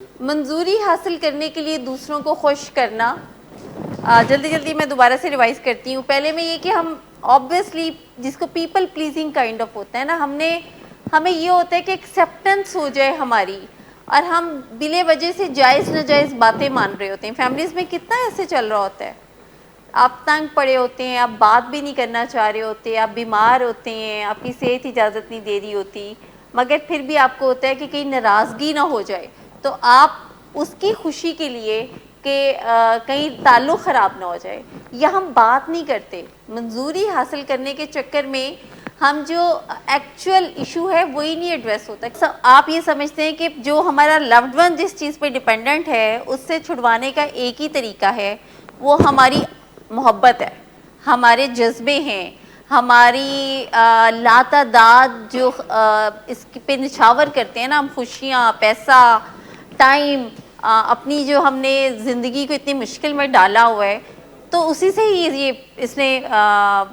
منظوری حاصل کرنے کے لیے دوسروں کو خوش کرنا. جلدی میں دوبارہ سے ریوائز کرتی ہوں. پہلے میں یہ کہ ہم آبویسلی جس کو پیپل پلیزنگ کائنڈ آف ہوتا ہے نا, ہمیں یہ ہوتا ہے کہ ایکسیپٹنس ہو جائے ہماری, اور ہم بلے وجہ سے جائز ناجائز باتیں مان رہے ہوتے ہیں. فیملیز میں کتنا ایسے چل رہا ہوتا ہے, آپ تنگ پڑے ہوتے ہیں, آپ بات بھی نہیں کرنا چاہ رہے ہوتے, آپ بیمار ہوتے ہیں, آپ کی صحت اجازت نہیں دے رہی ہوتی, مگر پھر بھی آپ کو ہوتا ہے کہ کہیں ناراضگی نہ ہو جائے, تو آپ اس کی خوشی کے لیے کہ کہیں تعلق خراب نہ ہو جائے, یا ہم بات نہیں کرتے. منظوری حاصل کرنے کے چکر میں ہم جو ایکچوئل ایشو ہے وہی نہیں ایڈریس ہوتا. آپ یہ سمجھتے ہیں کہ جو ہمارا لوڈ ون جس چیز پہ ڈیپینڈنٹ ہے اس سے چھڑوانے کا ایک ہی طریقہ ہے, وہ ہماری محبت ہے, ہمارے جذبے ہیں, ہماری لاتعداد جو اس پہ نچھاور کرتے ہیں نا ہم, خوشیاں, پیسہ, ٹائم, اپنی جو ہم نے زندگی کو اتنی مشکل میں ڈالا ہوا ہے, تو اسی سے ہی یہ اس نے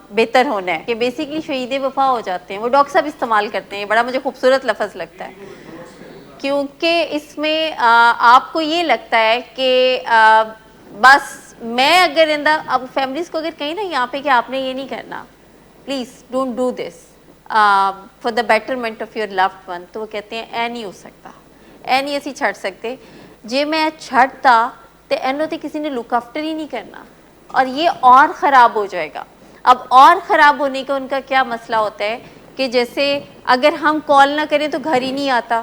بہتر ہونا ہے کہ بیسیکلی شہید وفا ہو جاتے ہیں. وہ ڈاکٹر صاحب استعمال کرتے ہیں, بڑا مجھے خوبصورت لفظ لگتا ہے, کیونکہ اس میں آپ کو یہ لگتا ہے کہ بس میں اگر اب فیملیز کو اگر کہیں نا یہاں پہ کہ آپ نے یہ نہیں کرنا, please don't do this for the betterment of your loved one, تو وہ کہتے ہیں اے نہیں ہو سکتا, اے نہیں اسی چھڑ سکتے, جے میں چھڑتا تو اینو تو کسی نے لک آفٹر ہی نہیں کرنا, اور یہ اور خراب ہو جائے گا. اب اور خراب ہونے کا ان کا کیا مسئلہ ہوتا ہے کہ جیسے اگر ہم کال نہ کریں تو گھر ہی نہیں آتا,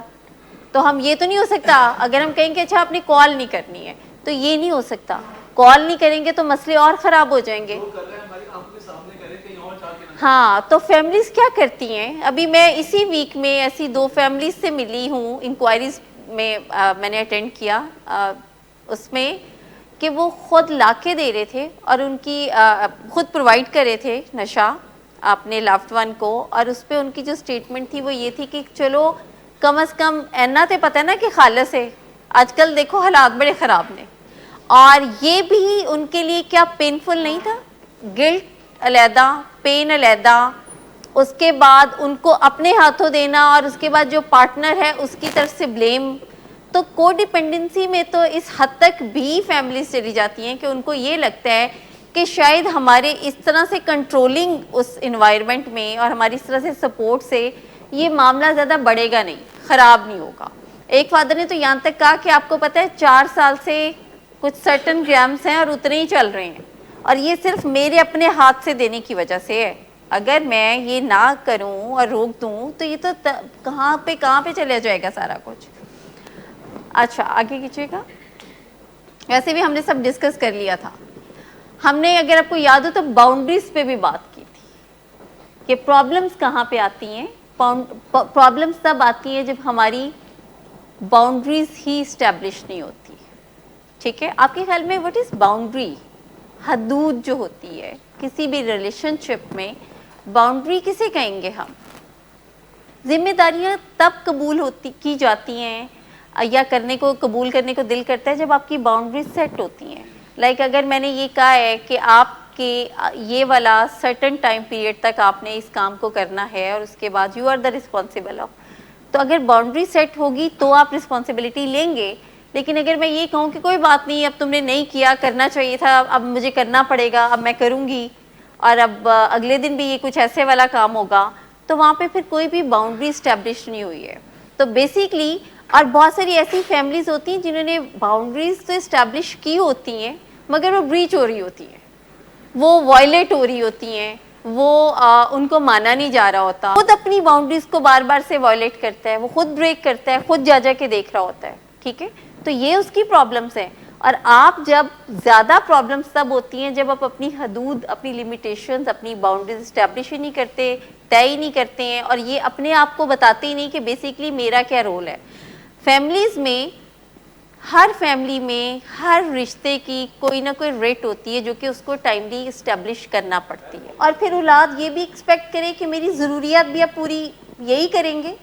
تو ہم یہ تو نہیں ہو سکتا اگر ہم کہیں کہ اچھا آپ نے کال نہیں کرنی ہے, تو یہ نہیں ہو سکتا, کال نہیں کریں گے تو مسئلے اور خراب ہو جائیں گے. ہاں, تو فیملیز کیا کرتی ہیں, ابھی میں اسی ویک میں ایسی 2 فیملیز سے ملی ہوں, انکوائریز میں نے اٹینڈ کیا, اس میں کہ وہ خود لا کے دے رہے تھے اور ان کی خود پرووائڈ کر رہے تھے نشہ اپنے لوڈ ون کو, اور اس پہ ان کی جو اسٹیٹمنٹ تھی وہ یہ تھی کہ چلو کم از کم اینا تے پتہ ہے نا کہ خالص ہے, آج کل دیکھو حالات بڑے خراب نے. اور یہ بھی ان کے لیے کیا پینفل نہیں تھا, گلٹ علیحدہ, پین علیحدہ, اس کے بعد ان کو اپنے ہاتھوں دینا, اور اس کے بعد جو پارٹنر ہے اس کی طرف سے بلیم. تو کو ڈیپینڈنسی میں تو اس حد تک بھی فیملیز چلی جاتی ہیں کہ ان کو یہ لگتا ہے کہ شاید ہمارے اس طرح سے کنٹرولنگ اس انوائرمنٹ میں اور ہماری اس طرح سے سپورٹ سے یہ معاملہ زیادہ بڑھے گا نہیں, خراب نہیں ہوگا. ایک فادر نے تو یہاں تک کہا کہ آپ کو پتہ ہے 4 سال سے کچھ سرٹن گرامز ہیں اور اتنے ہی چل رہے ہیں, اور یہ صرف میرے اپنے ہاتھ سے دینے کی وجہ سے ہے, اگر میں یہ نہ کروں اور روک دوں تو یہ تو کہاں پہ چلے جائے گا سارا کچھ. اچھا آگے کیجیے گا. ویسے بھی ہم نے سب ڈسکس کر لیا تھا. ہم نے اگر آپ کو یاد ہو تو باؤنڈریز پہ بھی بات کی تھی کہ پرابلمز کہاں پہ آتی ہیں. پرابلمز تب آتی ہیں جب ہماری باؤنڈریز ہی اسٹیبلش نہیں ہوتی. ٹھیک ہے, آپ کے خیال میں وٹ از باؤنڈری, حدود جو ہوتی ہے کسی بھی ریلیشن شپ میں, باؤنڈری کسے کہیں گے ہم؟ ذمہ داریاں تب قبول کی جاتی ہیں یا قبول کرنے کو دل کرتا ہے جب آپ کی باؤنڈریز سیٹ ہوتی ہیں. لائک اگر میں نے یہ کہا ہے کہ آپ کے یہ والا سرٹن ٹائم پیریڈ تک آپ نے اس کام کو کرنا ہے اور اس کے بعد you are the responsible of, تو اگر باؤنڈری سیٹ ہوگی تو آپ رسپانسبلٹی لیں گے. لیکن اگر میں یہ کہوں کہ کوئی بات نہیں, اب تم نے نہیں کیا, کرنا چاہیے تھا, اب مجھے کرنا پڑے گا, اب میں کروں گی, اور اب اگلے دن بھی یہ کچھ ایسے والا کام ہوگا, تو وہاں پہ پھر کوئی بھی باؤنڈری اسٹیبلش نہیں ہوئی ہے. تو بیسیکلی, اور بہت ساری ایسی فیملیز ہوتی ہیں جنہوں نے باؤنڈریز تو اسٹیبلش کی ہوتی ہیں مگر وہ بریچ ہو رہی ہوتی ہیں, وہ وائلیٹ ہو رہی ہوتی ہیں, وہ ان کو مانا نہیں جا رہا ہوتا, خود اپنی باؤنڈریز کو بار بار سے وائلیٹ کرتا ہے, وہ خود بریک کرتا ہے, خود جا کے دیکھ رہا ہوتا ہے. ٹھیک ہے, تو یہ اس کی پرابلمس ہیں. اور آپ جب زیادہ پرابلمس تب ہوتی ہیں جب آپ اپنی حدود, اپنی لمیٹیشنز, اپنی باؤنڈریز اسٹیبلش ہی نہیں کرتے, طے ہی نہیں کرتے ہیں, اور یہ اپنے آپ کو بتاتے ہی نہیں کہ بیسیکلی میرا کیا رول ہے. فیملیز میں, ہر فیملی میں ہر رشتے کی کوئی نہ کوئی ریٹ ہوتی ہے جو کہ اس کو ٹائملی اسٹیبلش کرنا پڑتی ہے, اور پھر اولاد یہ بھی ایکسپیکٹ کرے کہ میری ضروریات بھی آپ پوری یہی کریں گے,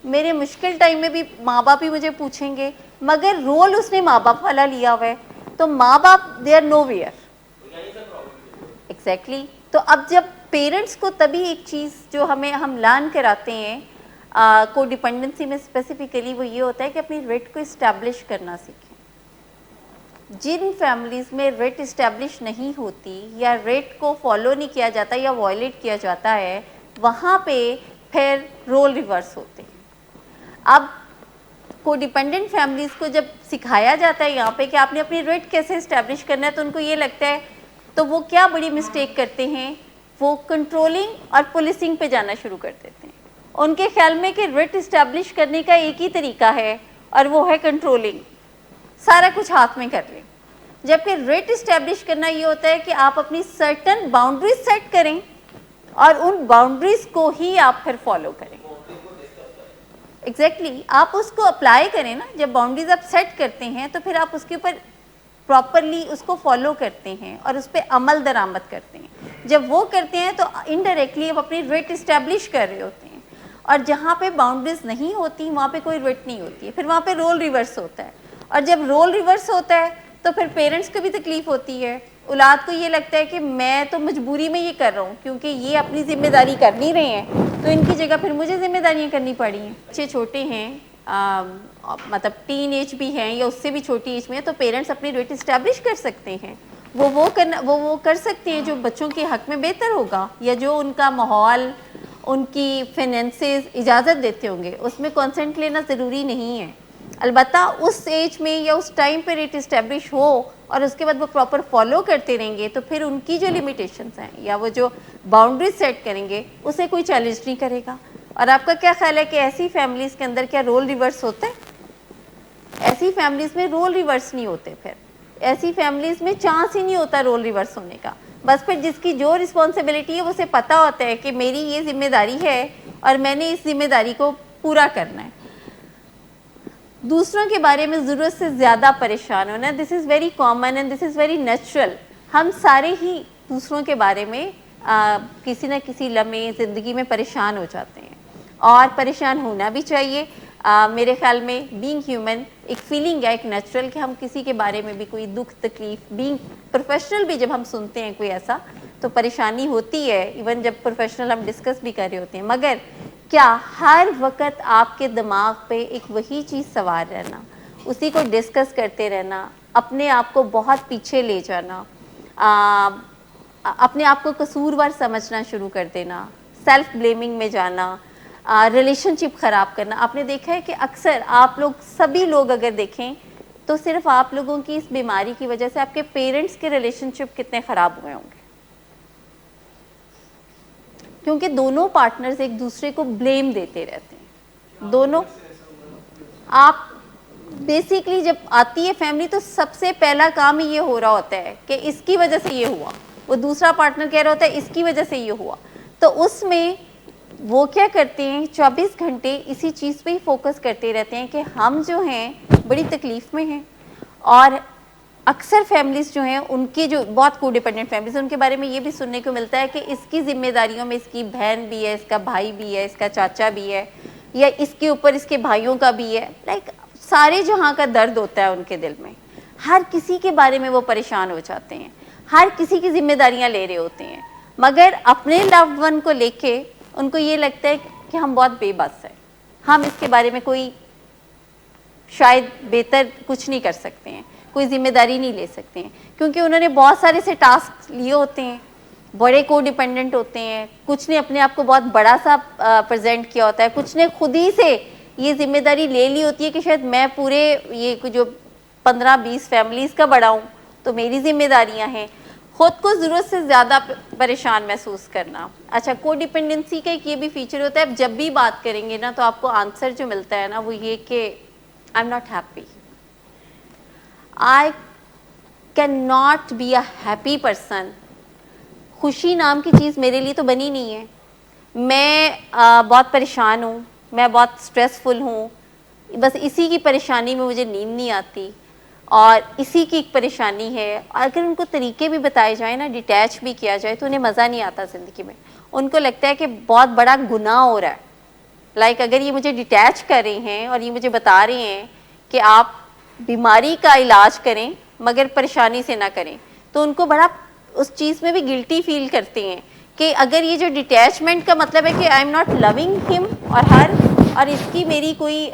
میرے مشکل ٹائم میں بھی ماں باپ ہی مجھے پوچھیں گے, مگر رول اس نے ماں باپ والا لیا ہوا ہے, تو ماں باپ they are nowhere. Exactly. تو اب جب پیرنٹس کو تبھی ایک چیز جو ہم لرن کراتے ہیں, کو ڈیپینڈنسی میں اسپیسیفکلی وہ یہ ہوتا ہے کہ اپنی ریٹ کو اسٹیبلش کرنا سیکھیں. جن فیملیز میں ریٹ اسٹیبلش نہیں ہوتی یا ریٹ کو فالو نہیں کیا جاتا یا وائلیٹ کیا جاتا ہے, وہاں پہ پھر رول ریورس ہوتے ہیں. اب کو ڈیپینڈنٹ فیملیز کو جب سکھایا جاتا ہے یہاں پہ کہ آپ نے اپنی ریٹ کیسے اسٹیبلش کرنا ہے, تو ان کو یہ لگتا ہے, تو وہ کیا بڑی مسٹیک کرتے ہیں, وہ کنٹرولنگ اور پولیسنگ پہ جانا شروع کر دیتے ہیں. ان کے خیال میں کہ ریٹ اسٹیبلش کرنے کا ایک ہی طریقہ ہے اور وہ ہے کنٹرولنگ, سارا کچھ ہاتھ میں کر لیں. جبکہ ریٹ اسٹیبلش کرنا یہ ہوتا ہے کہ آپ اپنی سرٹن باؤنڈریز سیٹ کریں اور ان باؤنڈریز کو ہی آپ پھر فالو کریں. ایگزیکٹلی آپ اس کو اپلائی کریں نا, جب باؤنڈریز آپ سیٹ کرتے ہیں تو پھر آپ اس کے اوپر پراپرلی اس کو فالو کرتے ہیں اور اس پہ عمل درآمد کرتے ہیں. جب وہ کرتے ہیں تو انڈائریکٹلی آپ اپنی ریٹ اسٹیبلش کر رہے ہوتے ہیں, اور جہاں پہ باؤنڈریز نہیں ہوتی وہاں پہ کوئی ریٹ نہیں ہوتی ہے, پھر وہاں پہ رول ریورس ہوتا ہے. اور جب رول ریورس ہوتا ہے تو پھر پیرنٹس کو بھی تکلیف ہوتی ہے, اولاد کو یہ لگتا ہے کہ میں تو مجبوری میں یہ کر رہا ہوں کیونکہ یہ اپنی ذمہ داری کر نہیں رہے ہیں, تو ان کی جگہ پھر مجھے ذمہ داریاں کرنی پڑی ہیں. بچے چھوٹے ہیں, مطلب ٹین ایج بھی ہیں یا اس سے بھی چھوٹی ایج میں ہیں, تو پیرنٹس اپنی ریٹ اسٹیبلش کر سکتے ہیں. وہ کر سکتے ہیں جو بچوں کے حق میں بہتر ہوگا, یا جو ان کا ماحول, ان کی فیننسز اجازت دیتے ہوں گے. اس میں کانسنٹ لینا ضروری نہیں ہے. البتہ اس ایج میں یا اس ٹائم پہ ریٹ اسٹیبلش ہو اور اس کے بعد وہ پراپر فالو کرتے رہیں گے, تو پھر ان کی جو لمیٹیشنس ہیں یا وہ جو باؤنڈریز سیٹ کریں گے اسے کوئی چیلنج نہیں کرے گا. اور آپ کا کیا خیال ہے کہ ایسی فیملیز کے اندر کیا رول ریورس ہوتا ہے؟ ایسی فیملیز میں رول ریورس نہیں ہوتے. پھر ایسی فیملیز میں چانس ہی نہیں ہوتا رول ریورس ہونے کا. بس پھر جس کی جو رسپانسبلٹی ہے اسے پتہ ہوتا ہے کہ میری یہ ذمہ داری ہے اور میں نے اس ذمہ داری کو پورا کرنا ہے. دوسروں کے بارے میں ضرورت سے زیادہ پریشان ہونا, this is very common and this is very natural. ہم سارے ہی دوسروں کے بارے میں کسی نہ کسی لمحے زندگی میں پریشان ہو جاتے ہیں, اور پریشان ہونا بھی چاہیے. میرے خیال میں بینگ ہیومن ایک فیلنگ ہے, ایک نیچرل, کہ ہم کسی کے بارے میں بھی کوئی دکھ تکلیف, بینگ پروفیشنل بھی جب ہم سنتے ہیں کوئی ایسا تو پریشانی ہوتی ہے, ایون جب پروفیشنل ہم ڈسکس بھی کر رہے ہوتے ہیں. مگر کیا ہر وقت آپ کے دماغ پہ ایک وہی چیز سوار رہنا, اسی کو ڈسکس کرتے رہنا, اپنے آپ کو بہت پیچھے لے جانا, اپنے آپ کو قصوروار سمجھنا شروع کر دینا, سیلف بلیمنگ میں جانا, ریلیشن شپ خراب کرنا. آپ نے دیکھا ہے کہ اکثر آپ لوگ, سبھی لوگ اگر دیکھیں تو صرف آپ لوگوں کی اس بیماری کی وجہ سے آپ کے پیرنٹس کے ریلیشن شپ کتنے خراب ہوئے ہوں گے, کیونکہ دونوں پارٹنرز ایک دوسرے کو بلیم دیتے رہتے ہیں. دونوں آپ بیسیکلی جب آتی ہے فیملی تو سب سے پہلا کام ہی یہ ہو رہا ہوتا ہے کہ اس کی وجہ سے یہ ہوا, وہ دوسرا پارٹنر کہہ رہا ہوتا ہے اس کی وجہ سے یہ ہوا. تو اس میں وہ کیا کرتے ہیں, 24 گھنٹے اسی چیز پہ ہی فوکس کرتے رہتے ہیں کہ ہم جو ہیں بڑی تکلیف میں ہیں. اور اکثر فیملیز جو ہیں ان کی جو بہت کو ڈیپینڈنٹ فیملیز ہیں ان کے بارے میں یہ بھی سننے کو ملتا ہے کہ اس کی ذمہ داریوں میں اس کی بہن بھی ہے, اس کا بھائی بھی ہے, اس کا چاچا بھی ہے, یا اس کے اوپر اس کے بھائیوں کا بھی ہے. لائک سارے جہاں کا درد ہوتا ہے ان کے دل میں, ہر کسی کے بارے میں وہ پریشان ہو جاتے ہیں, ہر کسی کی ذمہ داریاں لے رہے ہوتے ہیں. مگر اپنے لوڈ ون کو لے کے ان کو یہ لگتا ہے کہ ہم بہت بے بس ہیں, ہم اس کے بارے میں کوئی شاید بہتر کچھ نہیں کر سکتے ہیں, کوئی ذمہ داری نہیں لے سکتے ہیں, کیونکہ انہوں نے بہت سارے سے ٹاسک لیے ہوتے ہیں, بڑے کو ڈیپینڈنٹ ہوتے ہیں, کچھ نے اپنے آپ کو بہت بڑا سا پریزنٹ کیا ہوتا ہے, کچھ نے خود ہی سے یہ ذمہ داری لے لی ہوتی ہے کہ شاید میں پورے یہ جو 15-20 فیملیز کا بڑا ہوں تو میری ذمہ داریاں ہیں. خود کو ضرورت سے زیادہ پریشان محسوس کرنا. اچھا, کو ڈیپینڈنسی کا ایک یہ بھی فیچر ہوتا ہے, اب جب بھی بات کریں گے نا تو آپ کو آنسر جو ملتا ہے نا وہ یہ کہ I am not happy, I can not be a happy person. خوشی نام کی چیز میرے لیے تو بنی نہیں ہے, میں بہت پریشان ہوں, میں بہت اسٹریسفل ہوں, بس اسی کی پریشانی میں مجھے نیند نہیں آتی, اور اسی کی ایک پریشانی ہے. اگر ان کو طریقے بھی بتائے جائیں نا, ڈیٹیچ بھی کیا جائے تو انہیں مزہ نہیں آتا زندگی میں. ان کو لگتا ہے کہ بہت بڑا گناہ ہو رہا ہے. لائک اگر یہ مجھے ڈیٹیچ کر رہے ہیں اور یہ مجھے بتا رہے ہیں کہ آپ بیماری کا علاج کریں مگر پریشانی سے نہ کریں, تو ان کو بڑا اس چیز میں بھی گلٹی فیل کرتے ہیں کہ اگر یہ جو ڈیٹیچمنٹ کا مطلب ہے کہ آئی ایم ناٹ لونگ ہم اور ہر, اور اس کی میری کوئی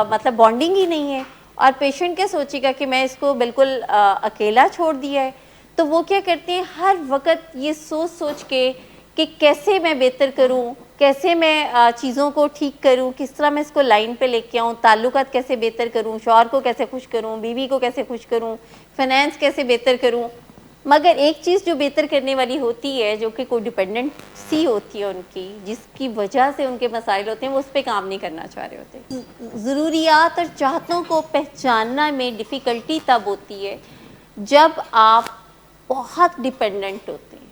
مطلب بانڈنگ ہی نہیں ہے. اور پیشنٹ کیا سوچے گا کہ میں اس کو بالکل اکیلا چھوڑ دیا ہے. تو وہ کیا کرتے ہیں ہر وقت یہ سوچ کے کہ کیسے میں بہتر کروں, کیسے میں چیزوں کو ٹھیک کروں, کس طرح میں اس کو لائن پہ لے کے آؤں, تعلقات کیسے بہتر کروں, شوہر کو کیسے خوش کروں, بیوی کو کیسے خوش کروں, فائنینس کیسے بہتر کروں. مگر ایک چیز جو بہتر کرنے والی ہوتی ہے, جو کہ کوئی ڈپینڈنسی ہوتی ہے ان کی, جس کی وجہ سے ان کے مسائل ہوتے ہیں, وہ اس پہ کام نہیں کرنا چاہ رہے ہوتے. ضروریات اور چاہتوں کو پہچاننا میں ڈیفیکلٹی تب ہوتی ہے جب آپ بہت ڈپینڈنٹ ہوتے ہیں.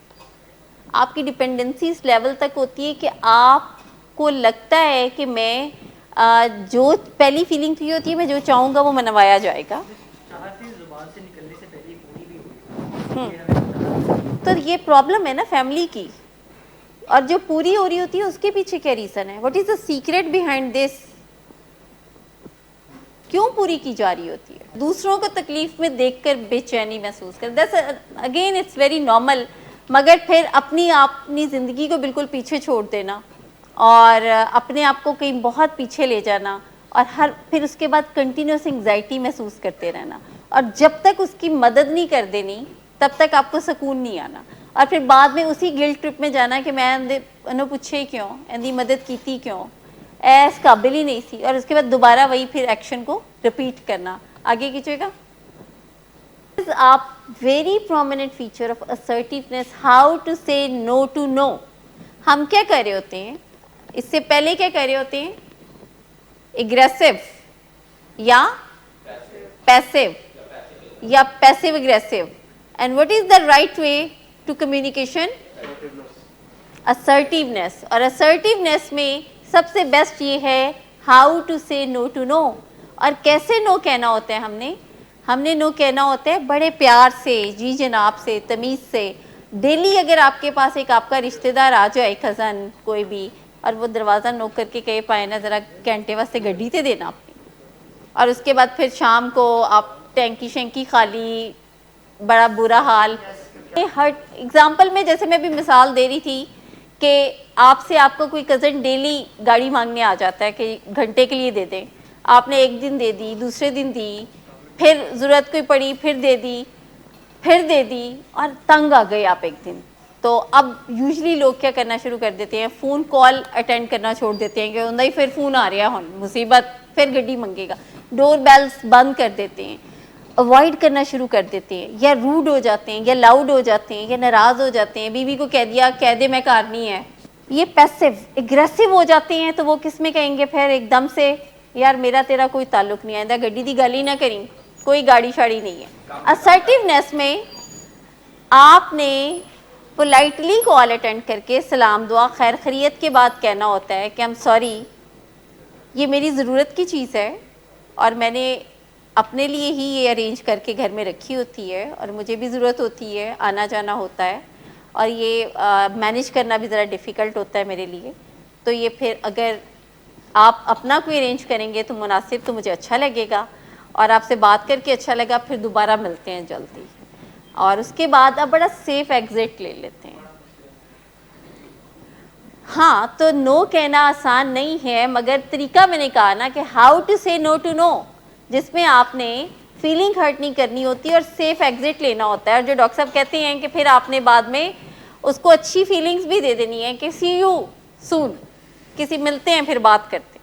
آپ کی ڈپینڈنسی اس لیول تک ہوتی ہے کہ آپ کو لگتا ہے کہ میں جو پہلی فیلنگ کی ہوتی ہے میں جو چاہوں گا وہ منوایا جائے گا. تو یہ پرابلم ہے نا فیملی کی. اور جو پوری ہو رہی ہوتی ہے اس کے پیچھے کیا ریزن ہے, what is the secret behind this, کیوں پوری کی جا رہی ہوتی ہے. دوسروں کو تکلیف میں دیکھ کر بے چینی محسوس کر, that's again it's very normal. مگر پھر اپنی زندگی کو بالکل پیچھے چھوڑ دینا اور اپنے آپ کو کہیں بہت پیچھے لے جانا, اور پھر اس کے بعد کنٹینیوس انگزائٹی محسوس کرتے رہنا, اور جب تک اس کی مدد نہیں کر دینی تب تک آپ کو سکون نہیں آنا, اور پھر بعد میں اسی گلٹ ٹرپ میں جانا کہ میں انہوں پوچھے کیوں, اندی مدد کیتی کیوں, ایس قابل ہی نہیں سی, اور اس کے بعد دوبارہ وہی پھر ایکشن کو ریپیٹ کرنا. آگے کیجیے گا. آپ very prominent feature of assertiveness, how to say no to know. ہم کیا کر رہے ہوتے ہیں, اس سے پہلے کیا کر رہے ہوتے ہیں, اگریسو یا پیسو یا passive aggressive. And what is the right way to communication, assertiveness. اور assertiveness میں سب سے بیسٹ یہ ہے how to say no to know. اور کیسے نو کہنا ہوتا ہے, ہم نے نو کہنا ہوتا ہے بڑے پیار سے, جی جناب سے, تمیز سے. ڈیلی اگر آپ کے پاس ایک آپ کا رشتہ دار آ جائے, کزن کوئی بھی, اور وہ دروازہ نوک کر کے کہے پائے نا ذرا گھنٹے واسطے گڈی تے دینا آپ نے, اور اس کے بعد پھر شام کو آپ ٹینکی شینکی خالی, بڑا برا حال. ہر ایگزامپل میں جیسے میں بھی مثال دے رہی تھی کہ آپ سے آپ کو کوئی کزن ڈیلی گاڑی مانگنے آ جاتا ہے کہ گھنٹے کے لیے دے دیں, آپ نے ایک دن دے دی, دوسرے دن دی, پھر ضرورت کوئی پڑی پھر دے دی, پھر دے دی, اور تنگ آ گئے آپ ایک دن. تو اب یوزلی لوگ کیا کرنا شروع کر دیتے ہیں, فون کال اٹینڈ کرنا چھوڑ دیتے ہیں کہ ہوں ہی پھر فون آ رہا ہے, مصیبت, پھر گڈی منگے گا. ڈور بیلز بند کر دیتے ہیں, اوائڈ کرنا شروع کر دیتے ہیں, یا روڈ ہو جاتے ہیں, یا لاؤڈ ہو جاتے ہیں, یا ناراض ہو جاتے ہیں. بیوی کو کہہ دیا, کہہ دے میں کارنی ہے. یہ پیسو اگریسو ہو جاتے ہیں. تو وہ کس میں کہیں گے پھر ایک دم سے, یار میرا تیرا کوئی تعلق نہیں, آئندہ گڈی دی گل ہی نہ کریں, کوئی گاڑی شاڑی نہیں ہے. assertiveness میں آپ نے پولائٹلی کال اٹینڈ کر کے سلام دعا خیر خیریت کے بعد کہنا ہوتا ہے کہ I'm sorry, یہ میری ضرورت کی چیز ہے اور میں نے اپنے لیے ہی یہ ارینج کر کے گھر میں رکھی ہوتی ہے, اور مجھے بھی ضرورت ہوتی ہے, آنا جانا ہوتا ہے, اور یہ مینیج کرنا بھی ذرا ڈیفیکلٹ ہوتا ہے میرے لیے. تو یہ پھر اگر آپ اپنا کوئی ارینج کریں گے تو مناسب, تو مجھے اچھا لگے گا, اور آپ سے بات کر کے اچھا لگا, پھر دوبارہ ملتے ہیں جلدی. اور اس کے بعد آپ بڑا سیف ایگزٹ لے لیتے ہیں. ہاں, تو نو کہنا آسان نہیں ہے, مگر طریقہ میں نے کہا نا کہ how to say no to know, جس میں آپ نے فیلنگ ہرٹ نہیں کرنی ہوتی اور سیف ایگزٹ لینا ہوتا ہے. اور جو ڈاکٹر صاحب کہتے ہیں کہ پھر آپ نے بعد میں اس کو اچھی فیلنگز بھی دے دینی ہے کہ سی یو سون, کسی ملتے ہیں پھر بات کرتے.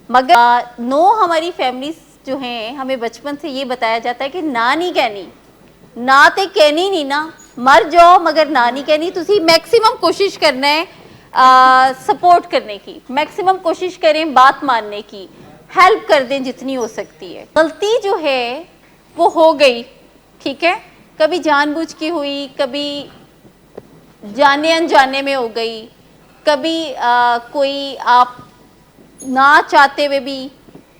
مگر نو ہماری فیملیز جو ہیں, ہمیں بچپن سے یہ بتایا جاتا ہے کہ نہ نہیں کہنی, نہ تے کہنی نہیں نا, مر جاؤ مگر نہ نہیں کہنی. تسی میکسیمم کوشش کرنا ہے سپورٹ کرنے کی, میکسیمم کوشش کریں بات ماننے کی, ہیلپ کر دیں جتنی ہو سکتی ہے. غلطی جو ہے وہ ہو گئی, ٹھیک ہے, کبھی جان بوجھ کے ہوئی, کبھی جانے انجانے میں ہو گئی, کبھی کوئی آپ نہ چاہتے ہوئے بھی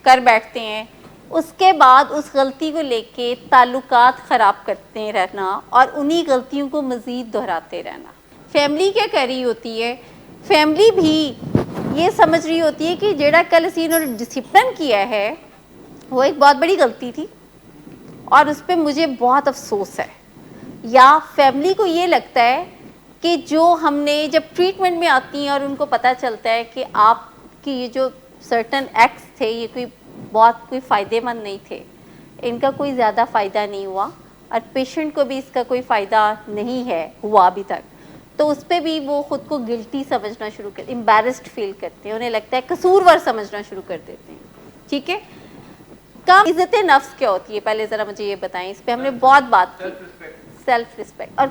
کر بیٹھتے ہیں. اس کے بعد اس غلطی کو لے کے تعلقات خراب کرتے رہنا اور انہی غلطیوں کو مزید دہراتے رہنا. فیملی کیا کر رہی ہوتی ہے, فیملی بھی یہ سمجھ رہی ہوتی ہے کہ جیڑا کل اسی انہوں نے ڈسپلن کیا ہے وہ ایک بہت بڑی غلطی تھی اور اس پہ مجھے بہت افسوس ہے. یا فیملی کو یہ لگتا ہے کہ جو ہم نے جب ٹریٹمنٹ میں آتی ہیں اور ان کو پتہ چلتا ہے کہ آپ کہ یہ جو سرٹن ایکٹس تھے یہ کوئی فائدے مند نہیں تھے, ان کا کوئی زیادہ فائدہ نہیں ہوا اور پیشنٹ کو بھی اس کا کوئی فائدہ نہیں ہے ہوا ابھی تک, تو اس پہ بھی وہ خود کو گلٹی سمجھنا شروع کرتے, امبیرسڈ فیل کرتے ہیں, انہیں لگتا ہے قصوروار سمجھنا شروع کر دیتے ہیں. ٹھیک ہے, کم عزت نفس کیا ہوتی ہے پہلے ذرا مجھے یہ بتائیں, اس پہ ہم نے بہت بات کی. Self respect. اور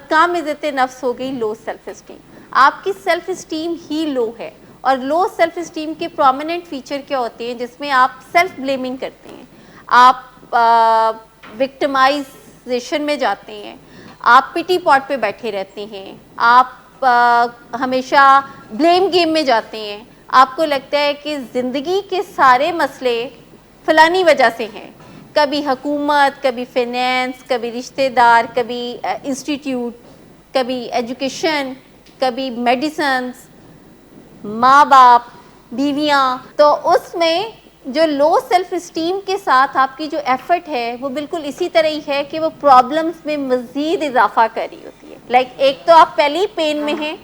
کم عزت نفس ہو گئی لو سیلف اسٹیم. آپ کی سیلف اسٹیم ہی لو ہے, اور لو سیلف اسٹیم کے پرومیننٹ فیچر کیا ہوتے ہیں جس میں آپ سیلف بلیمنگ کرتے ہیں, آپ وکٹمائزیشن میں جاتے ہیں, آپ پٹی پاٹ پہ بیٹھے رہتے ہیں, آپ ہمیشہ بلیم گیم میں جاتے ہیں. آپ کو لگتا ہے کہ زندگی کے سارے مسئلے فلانی وجہ سے ہیں, کبھی حکومت, کبھی فینانس, کبھی رشتہ دار, کبھی انسٹیٹیوٹ, کبھی ایجوکیشن, کبھی میڈیسنس, ماں باپ, بیویاں. تو اس میں جو لو سیلف اسٹیم کے ساتھ آپ کی جو ایفرٹ ہے وہ بالکل اسی طرح ہی ہے کہ وہ پرابلمس میں مزید اضافہ کر رہی ہوتی ہے. لائک ایک تو آپ پہلے ہی پین میں ہیں,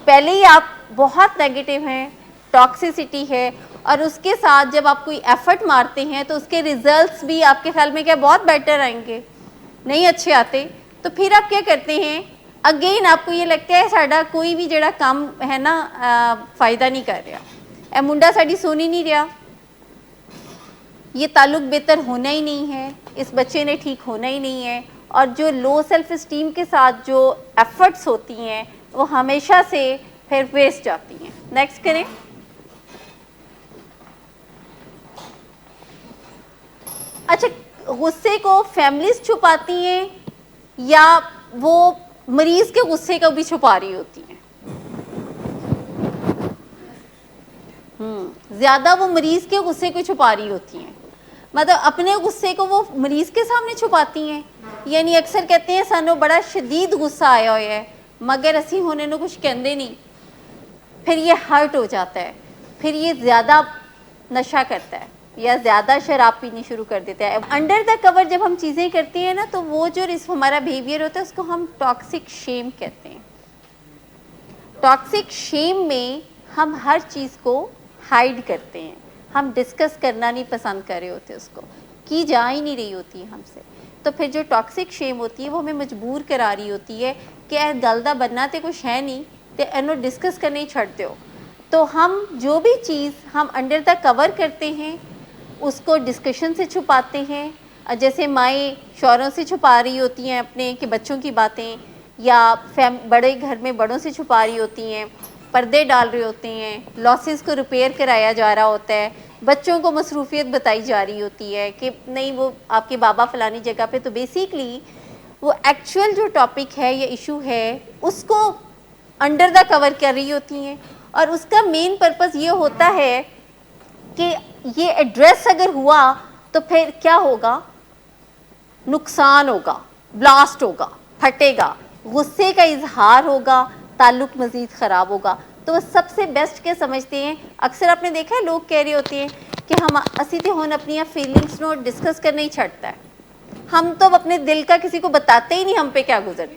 پہلے ہی آپ بہت نیگیٹو ہیں, ٹاکسیسٹی ہے, اور اس کے ساتھ جب آپ کوئی ایفرٹ مارتے ہیں تو اس کے ریزلٹس بھی آپ کے خیال میں کیا بہت بیٹر آئیں گے, نہیں اچھے آتے. تو پھر آپ کیا کرتے ہیں, اگین آپ کو یہ لگتا ہے ساڈا کوئی بھی جڑا کام ہے نا فائدہ نہیں کر رہا, اے منڈا ساڈی سونی نہیں رہا, یہ تعلق بہتر ہونا ہی نہیں ہے, اس بچے نے ٹھیک ہونا ہی نہیں ہے. اور جو لو سیلف اسٹیم کے ساتھ جو ایفرٹس ہوتی ہیں وہ ہمیشہ سے پھر ویسٹ جاتی ہیں. نیکسٹ کریں. اچھا, غصے کو فیملیز چھپاتی ہیں یا وہ مریض کے غصے کو بھی چھپا رہی ہوتی ہیں؟ زیادہ وہ مریض کے غصے کو چھپا رہی ہوتی ہیں, مطلب اپنے غصے کو وہ مریض کے سامنے چھپاتی ہیں. یعنی اکثر کہتے ہیں سانو بڑا شدید غصہ آیا ہوا ہے مگر اسی ہونے نو کچھ کہندے نہیں, پھر یہ ہرٹ ہو جاتا ہے, پھر یہ زیادہ نشہ کرتا ہے یا زیادہ شراب پینی شروع کر دیتا ہے. انڈر دا کور جب ہم چیزیں کرتے ہیں نا تو وہ جو ہمارا بیہیویئر ہوتا ہے اس کو ہم ٹاکسک شیم کہتے ہیں. ٹاکسک شیم میں ہم ہر چیز کو ہائیڈ کرتے ہیں, ہم ڈسکس کرنا نہیں پسند کر رہے ہوتے, اس کو کی جا ہی نہیں رہی ہوتی ہم سے. تو پھر جو ٹاکسک شیم ہوتی ہے وہ ہمیں مجبور کرا رہی ہوتی ہے کہ اے گل دا بننا تے کچھ ہے نہیں تے اینو ڈسکس کرنے ہی چھڑتے ہو. تو ہم جو بھی چیز ہم انڈر دا کور کرتے ہیں اس کو ڈسکشن سے چھپاتے ہیں, جیسے مائیں شوہروں سے چھپا رہی ہوتی ہیں اپنے کہ بچوں کی باتیں, یا بڑے گھر میں بڑوں سے چھپا رہی ہوتی ہیں, پردے ڈال رہے ہوتے ہیں, لاسز کو ریپیئر کرایا جا رہا ہوتا ہے, بچوں کو مصروفیت بتائی جا رہی ہوتی ہے کہ نہیں وہ آپ کے بابا فلانی جگہ پہ. تو بیسیکلی وہ ایکچوئل جو ٹاپک ہے یا ایشو ہے اس کو انڈر دا کور کر رہی ہوتی ہیں, اور اس کا مین پرپز یہ ہوتا ہے کہ یہ ایڈریس اگر ہوا تو پھر کیا ہوگا, نقصان ہوگا, بلاسٹ ہوگا, پھٹے گا, غصے کا اظہار ہوگا, تعلق مزید خراب ہوگا. تو وہ سب سے بیسٹ کیا سمجھتے ہیں, اکثر آپ نے دیکھا ہے لوگ کہہ رہے ہوتے ہیں کہ ہم اسی تے ہون اپنی فیلنگس نو ڈسکس کرنا ہی چھڑتا ہے, ہم تو اپنے دل کا کسی کو بتاتے ہی نہیں ہم پہ کیا گزرتی.